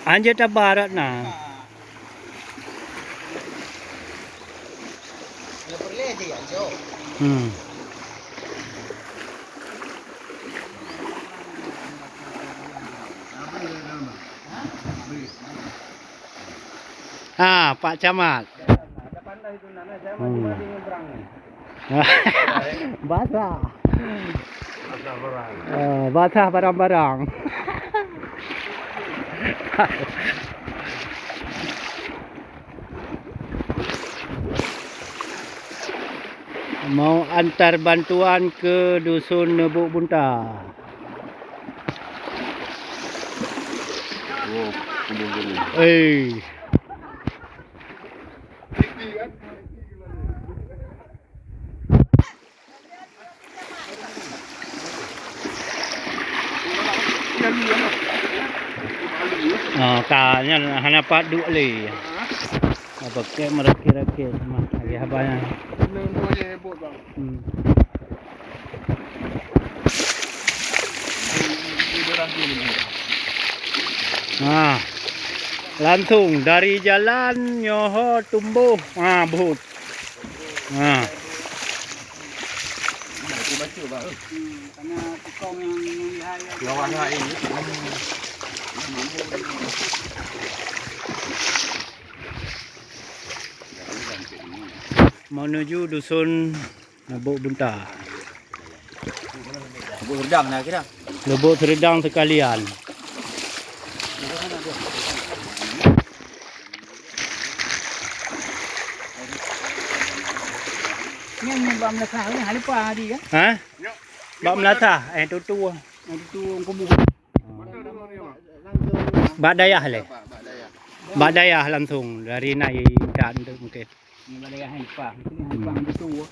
Anja ta barat na. Hmm. Ah, Pak Camat. Basah. Basah barang-barang. Mau antar bantuan ke dusun Nebuk Bunta. Eh. Kanya hanapat duk le. Apa ke merakit-rakit mah lagi habanya. Nah, langsung dari jalan nyoho tumbuh but. Nah. Karena tukang yang ini. Menuju dusun Nebuk Bunta. Lubuk Serdang nak kira. Lubuk Serdang sekalian. Ni bam Melaka ni hari pa hari kan? Hah? Bak Melaka tu. Itu kubu. Bak Dayah le. Bak Dayah langsung dari naik dan tu mungkin. Ni balai hari pa. Ni hari pa itu.